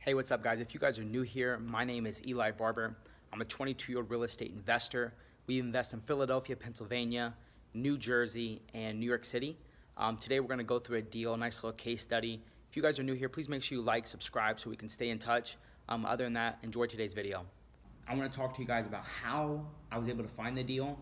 Hey, what's up, guys? If you guys are new here, my name is Eli Barber. I'm a 22-year-old real estate investor. We invest in Philadelphia, Pennsylvania, New Jersey, and New York City. Today, we're going to go through a deal, a nice little case study. If you guys are new here, please make sure you like, subscribe, so we can stay in touch. Other than that, enjoy today's video. I want to talk to you guys about how I was able to find the deal,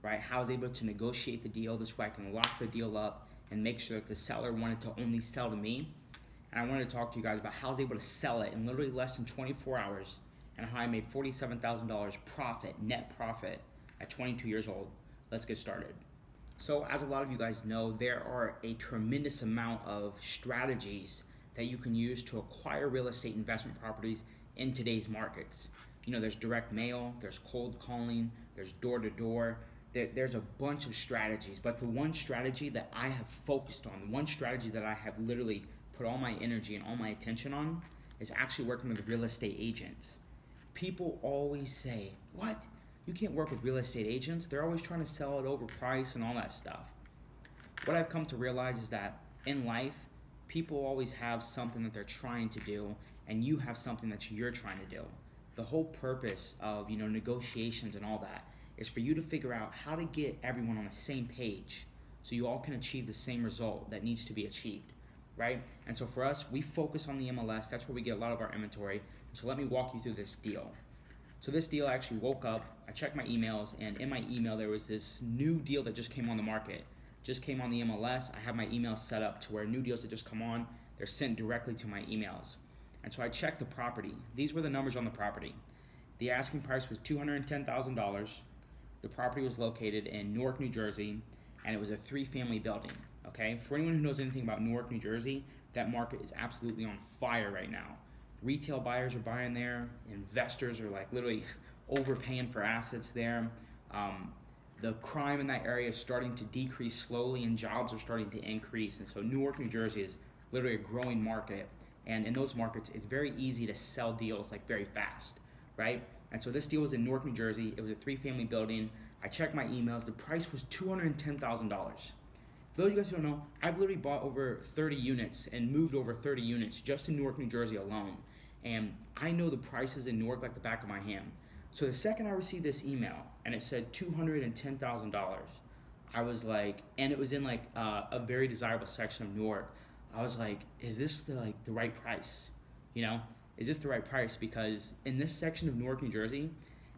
right? How I was able to negotiate the deal. This way I can lock the deal up and make sure that the seller wanted to only sell to me. And I wanted to talk to you guys about how I was able to sell it in literally less than 24 hours and how I made $47,000 profit, net profit, at 22 years old. Let's get started. So as a lot of you guys know, there are a tremendous amount of strategies that you can use to acquire real estate investment properties in today's markets. You know, there's direct mail, there's cold calling, there's door-to-door. There's a bunch of strategies, but the one strategy that I have focused on, the one strategy that I have literally put all my energy and all my attention on is actually working with real estate agents. People always say, what? You can't work with real estate agents? They're always trying to sell it overpriced and all that stuff. What I've come to realize is that in life, people always have something that they're trying to do, and you have something that you're trying to do. The whole purpose of negotiations and all that is for you to figure out how to get everyone on the same page so you all can achieve the same result that needs to be achieved. Right? And so for us, we focus on the MLS. That's where we get a lot of our inventory. And so let me walk you through this deal. So this deal, I actually woke up, I checked my emails, and in my email there was this new deal that just came on the market. Just came on the MLS. I have my emails set up to where new deals that just come on, they're sent directly to my emails. And so I checked the property. These were the numbers on the property. The asking price was $210,000. The property was located in Newark, New Jersey, and it was a 3-family building. Okay, for anyone who knows anything about Newark, New Jersey, that market is absolutely on fire right now. Retail buyers are buying there. Investors are like literally overpaying for assets there. The crime in that area is starting to decrease slowly, and jobs are starting to increase. And so Newark, New Jersey is literally a growing market. And in those markets, it's very easy to sell deals like very fast, right? And so this deal was in Newark, New Jersey. It was a 3-family building. I checked my emails. The price was $210,000. For those of you guys who don't know, I've literally bought over 30 units and moved over 30 units just in Newark, New Jersey alone. And I know the prices in Newark like the back of my hand. So the second I received this email and it said $210,000, I was like, and it was in like a very desirable section of Newark. I was like, is this the right price? Is this the right price? Because in this section of Newark, New Jersey,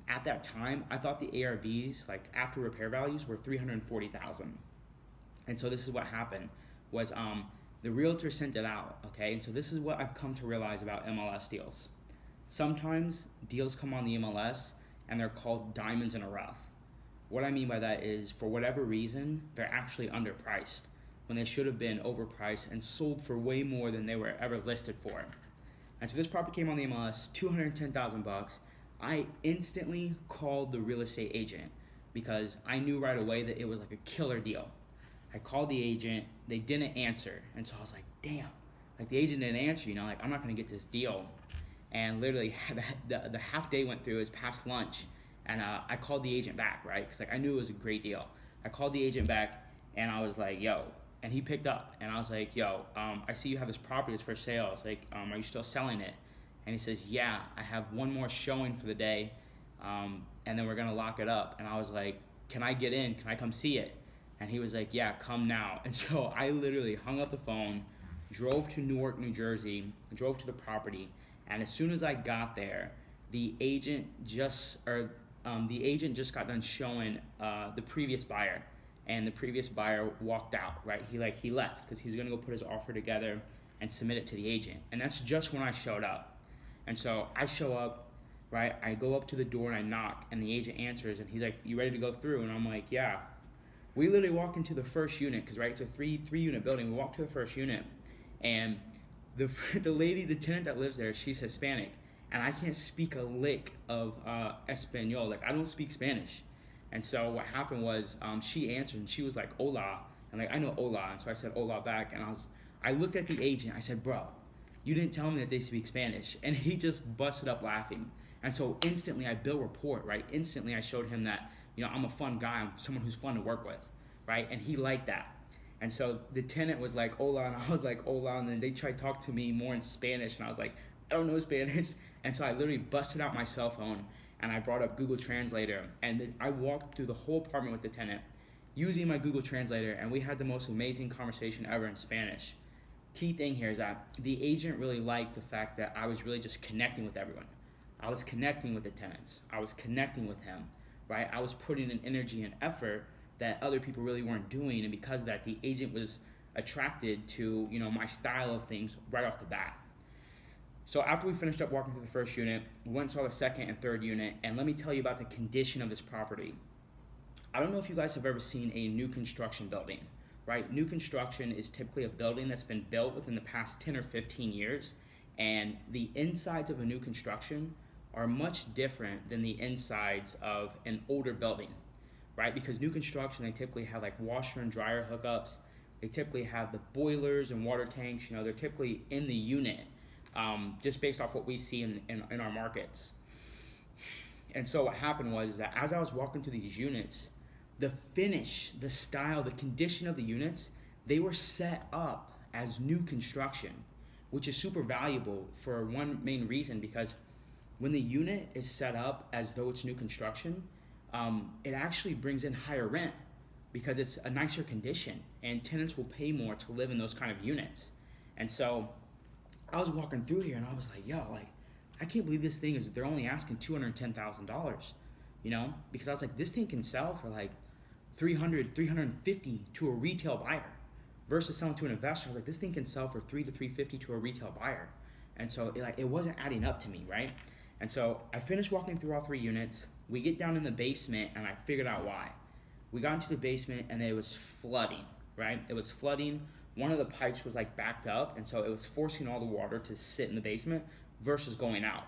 at that time, I thought the ARVs, like after repair values, were $340,000. And so this is what happened, was the realtor sent it out, okay? And so this is what I've come to realize about MLS deals. Sometimes deals come on the MLS and they're called diamonds in a rough. What I mean by that is, for whatever reason, they're actually underpriced when they should have been overpriced and sold for way more than they were ever listed for. And so this property came on the MLS, $210,000. I instantly called the real estate agent because I knew right away that it was like a killer deal. I called the agent, they didn't answer, and so I was like, damn, like the agent didn't answer, like I'm not gonna get this deal. And literally the half day went through, it was past lunch, and I called the agent back, right? Because like I knew it was a great deal. I called the agent back, and I was like, yo, and he picked up, and I was like, yo, I see you have this property that's for sale. I was like, are you still selling it? And he says, yeah, I have one more showing for the day, and then we're gonna lock it up. And I was like, can I get in? Can I come see it? And he was like, yeah, come now. And so I literally hung up the phone, drove to Newark, New Jersey, drove to the property, and as soon as I got there, the agent just got done showing the previous buyer, and the previous buyer walked out, right? He left because he was gonna go put his offer together and submit it to the agent. And that's just when I showed up. And so I show up, right? I go up to the door and I knock, and the agent answers, and he's like, you ready to go through? And I'm like, yeah. We literally walk into the first unit, because right, it's a three unit building. We walk to the first unit, and the lady, the tenant that lives there, she's Hispanic, and I can't speak a lick of Espanol. Like I don't speak Spanish. And so what happened was she answered, and she was like, hola, and like I know hola, and so I said hola back, and I looked at the agent. I said, bro, you didn't tell me that they speak Spanish, and he just busted up laughing. And so instantly I built rapport, right? Instantly I showed him that I'm a fun guy. I'm someone who's fun to work with, right? And he liked that. And so the tenant was like, hola, and I was like, hola, and then they tried to talk to me more in Spanish, and I was like, I don't know Spanish. And so I literally busted out my cell phone and I brought up Google Translator, and then I walked through the whole apartment with the tenant using my Google Translator, and we had the most amazing conversation ever in Spanish. Key thing here is that the agent really liked the fact that I was really just connecting with everyone. I was connecting with the tenants. I was connecting with him, right? I was putting in energy and effort that other people really weren't doing, and because of that, the agent was attracted to, my style of things right off the bat. So after we finished up walking through the first unit, we went and saw the second and third unit, and let me tell you about the condition of this property. I don't know if you guys have ever seen a new construction building, right? New construction is typically a building that's been built within the past 10 or 15 years, and the insides of a new construction are much different than the insides of an older building, right? Because new construction, they typically have like washer and dryer hookups. They typically have the boilers and water tanks, they're typically in the unit. Just based off what we see in our markets. And so what happened was that as I was walking through these units, the finish, the style, the condition of the units, they were set up as new construction, which is super valuable for one main reason, because when the unit is set up as though it's new construction, it actually brings in higher rent because it's a nicer condition and tenants will pay more to live in those kind of units. And so I was walking through here and I was like, I can't believe this thing they're only asking $210,000, because I was like, this thing can sell for like $350 to a retail buyer versus selling to an investor. I was like, this thing can sell for $300 to $350 to a retail buyer. And so it wasn't adding up to me, right? And so I finished walking through all three units. We get down in the basement and I figured out why. We got into the basement and it was flooding, right? It was flooding. One of the pipes was like backed up, and so it was forcing all the water to sit in the basement versus going out.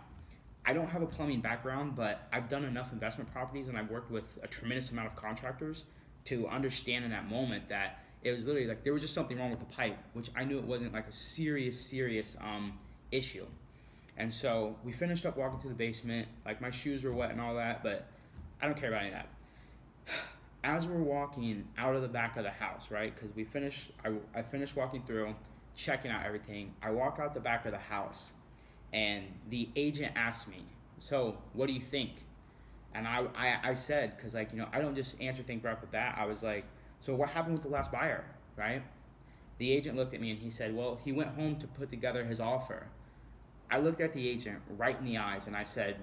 I don't have a plumbing background, but I've done enough investment properties and I've worked with a tremendous amount of contractors to understand in that moment that it was literally like there was just something wrong with the pipe, which I knew it wasn't like a serious issue. And so we finished up walking through the basement, like my shoes were wet and all that, but I don't care about any of that. As we're walking out of the back of the house, right? Because I finished walking through, checking out everything. I walk out the back of the house, and the agent asked me, "So, what do you think?" And I said, because I don't just answer things right off the bat. I was like, "So what happened with the last buyer?" Right? The agent looked at me and he said, "Well, he went home to put together his offer." I looked at the agent right in the eyes and I said,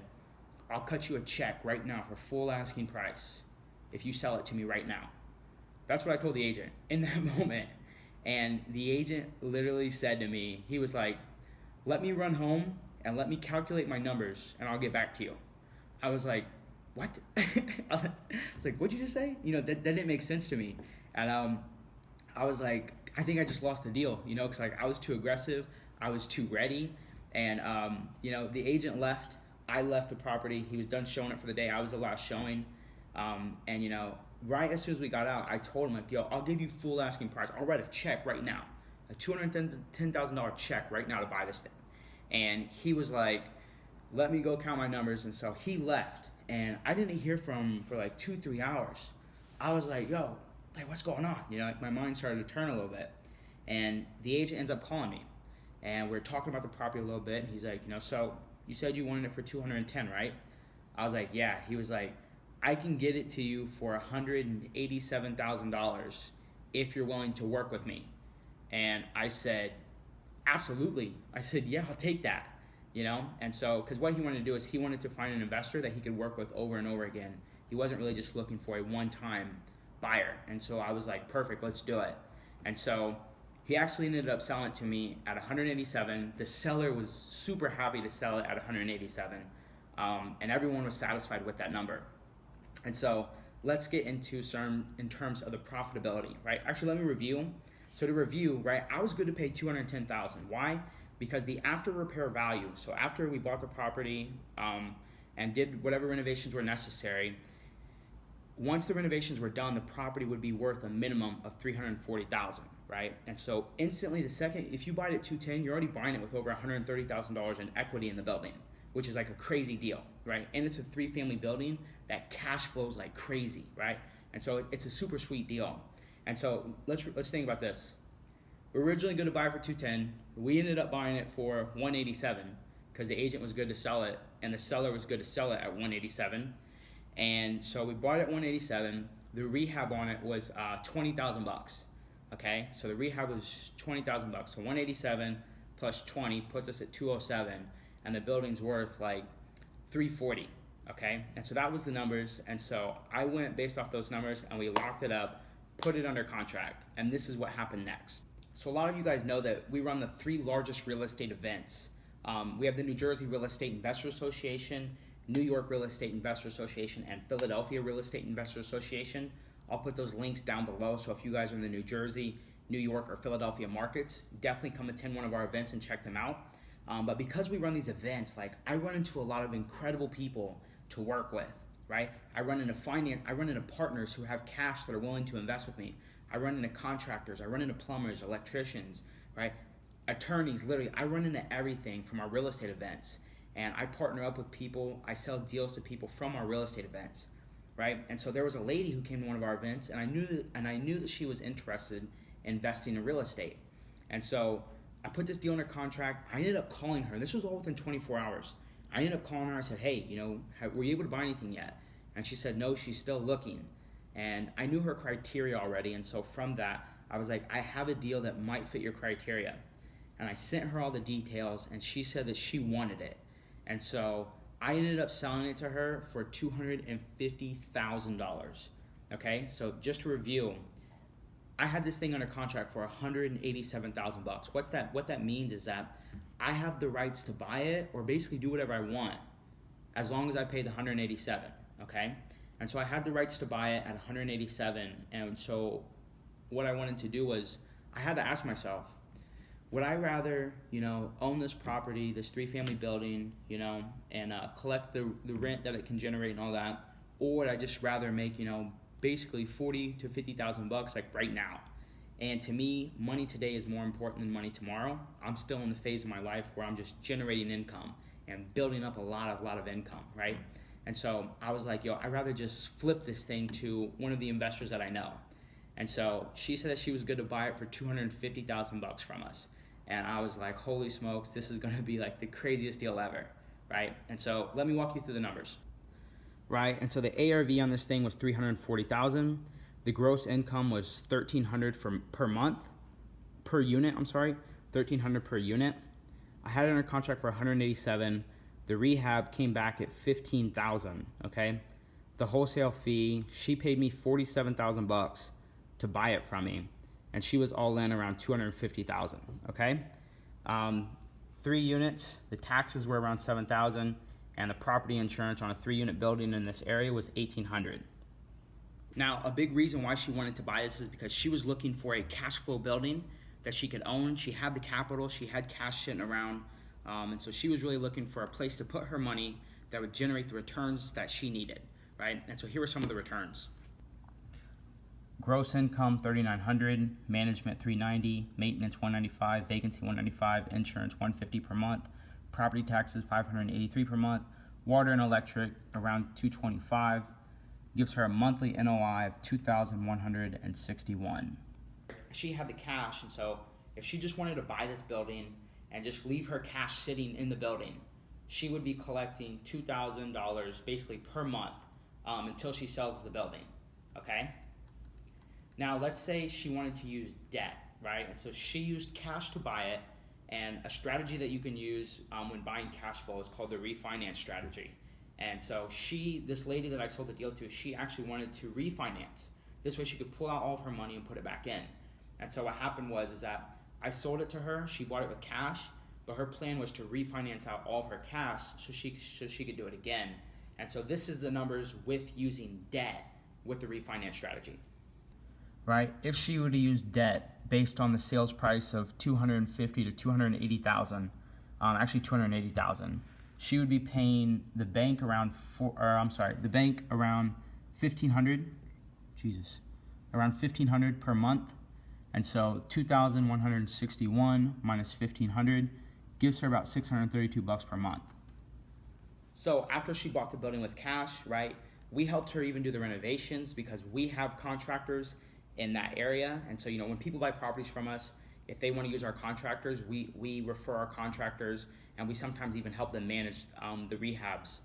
"I'll cut you a check right now for full asking price if you sell it to me right now." That's what I told the agent in that moment. And the agent literally said to me, he was like, "Let me run home and let me calculate my numbers and I'll get back to you." I was like, "What?" I was like, "What'd you just say?" That didn't make sense to me. And I was like, I think I just lost the deal, because I was too aggressive. I was too ready. And, the agent left. I left the property. He was done showing it for the day. I was the last showing. And right as soon as we got out, I told him, like, "Yo, I'll give you full asking price. I'll write a check right now, a $210,000 check right now to buy this thing." And he was like, "Let me go count my numbers." And so he left, and I didn't hear from him for like 2-3 hours. I was like, "Yo, like, what's going on?" My mind started to turn a little bit. And the agent ends up calling me, and we're talking about the property a little bit. And he's like, "So you said you wanted it for 210, right?" I was like, "Yeah." He was like, "I can get it to you for $187,000 if you're willing to work with me." And I said, "Absolutely." I said, "Yeah, I'll take that." And so, because what he wanted to do is he wanted to find an investor that he could work with over and over again. He wasn't really just looking for a one-time buyer. And so I was like, perfect, let's do it. And so he actually ended up selling it to me at 187. The seller was super happy to sell it at 187. And everyone was satisfied with that number. And so let's get into some in terms of the profitability, right? Actually, let me review. So to review, right, I was good to pay $210,000. Why? Because the after repair value, so after we bought the property and did whatever renovations were necessary, once the renovations were done, the property would be worth a minimum of $340,000, right? And so instantly, if you buy it at $210,000, you're already buying it with over $130,000 in equity in the building, which is like a crazy deal, right? And it's a 3-family building that cash flows like crazy, right? And so it's a super sweet deal. And so let's think about this. We're originally going to buy it for $210,000. We ended up buying it for $187,000. because the agent was good to sell it and the seller was good to sell it at 187. And so we bought it at 187. The rehab on it was 20,000 bucks. Okay, so the rehab was 20,000 bucks. So 187 plus 20 puts us at 207, and the building's worth like 340. Okay, and so that was the numbers. And so I went based off those numbers, and we locked it up, put it under contract, and this is what happened next. So a lot of you guys know that we run the 3 largest real estate events. We have the New Jersey Real Estate Investor Association, New York Real Estate Investor Association, and Philadelphia Real Estate Investor Association. I'll put those links down below, so if you guys are in the New Jersey, New York, or Philadelphia markets, definitely come attend one of our events and check them out. But because we run these events, like, I run into a lot of incredible people to work with, right? I run into partners who have cash that are willing to invest with me. I run into contractors, I run into plumbers, electricians, right? Attorneys, literally, I run into everything from our real estate events. And I partner up with people, I sell deals to people from our real estate events, right? And so there was a lady who came to one of our events, and I knew that she was interested in investing in real estate. And so I put this deal under contract. I ended up calling her, and this was all within 24 hours. I ended up calling her. I said, hey, were you able to buy anything yet? And she said, no, she's still looking. And I knew her criteria already, and so from that, I was like, I have a deal that might fit your criteria. And I sent her all the details, and she said that she wanted it. And so I ended up selling it to her for $250,000. Okay, so just to review, I had this thing under contract for $187,000. What that means is that I have the rights to buy it or basically do whatever I want as long as I pay the 187. Okay, and so I had the rights to buy it at 187. And so what I wanted to do was I had to ask myself, would I rather, own this property, this 3-family building, and collect the rent that it can generate and all that, or would I just rather make, basically 40 to 50,000 bucks like right now? And to me, money today is more important than money tomorrow. I'm still in the phase of my life where I'm just generating income and building up a lot of income, right? And so I was like, I'd rather just flip this thing to one of the investors that I know. And so she said that she was good to buy it for 250,000 bucks from us. And I was like, holy smokes, this is gonna be like the craziest deal ever, right? And so let me walk you through the numbers. Right, and so the ARV on this thing was 340,000. The gross income was 1,300 per month, per unit, I'm sorry, 1,300 per unit. I had it under contract for 187. The rehab came back at 15,000, okay? The wholesale fee, she paid me 47,000 bucks to buy it from me, and she was all in around 250,000, okay? 3 units, the taxes were around 7,000, and the property insurance on a 3-unit building in this area was 1,800. Now, a big reason why she wanted to buy this is because she was looking for a cash flow building that she could own. She had the capital, she had cash sitting around, and so she was really looking for a place to put her money that would generate the returns that she needed, right? And so here are some of the returns. Gross income $3,900, management $390, maintenance $195, vacancy $195, insurance $150 per month, property taxes $583 per month, water and electric around $225, gives her a monthly NOI of $2,161. She had the cash, and so if she just wanted to buy this building and just leave her cash sitting in the building, she would be collecting $2,000 basically per month until she sells the building, okay? Now, let's say she wanted to use debt, right? And so she used cash to buy it, and a strategy that you can use when buying cash flow is called the refinance strategy. And so this lady that I sold the deal to, she actually wanted to refinance. This way she could pull out all of her money and put it back in. And so what happened was that I sold it to her, she bought it with cash, but her plan was to refinance out all of her cash so she could do it again. And so this is the numbers with using debt with the refinance strategy. Right, if she were to use debt based on the sales price of $250,000 to $280,000, actually $280,000, she would be paying the bank around $1,500 per month, and so 2,161 minus 1,500 gives her about 632 bucks per month. So after she bought the building with cash, right, we helped her even do the renovations because we have contractors in that area. And so, when people buy properties from us, if they want to use our contractors, we refer our contractors, and we sometimes even help them manage the rehabs.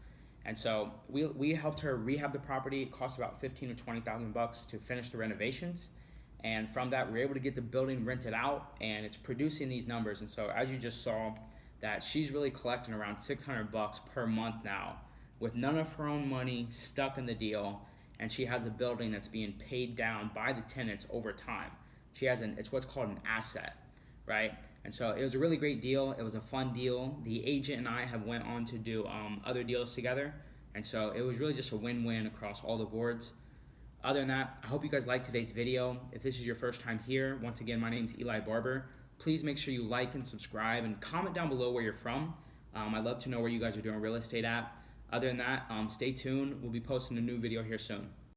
And so we helped her rehab the property. It cost about $15,000 to $20,000 to finish the renovations. And from that, we're able to get the building rented out, and it's producing these numbers. And so as you just saw, that she's really collecting around $600 per month now with none of her own money, stuck in the deal, and she has a building that's being paid down by the tenants over time. She has it's what's called an asset, right? And so it was a really great deal. It was a fun deal. The agent and I have went on to do other deals together, and so it was really just a win-win across all the boards. Other than that, I hope you guys liked today's video. If this is your first time here, once again, my name is Eli Barber. Please make sure you like and subscribe and comment down below where you're from. I'd love to know where you guys are doing real estate at. Other than that, stay tuned. We'll be posting a new video here soon.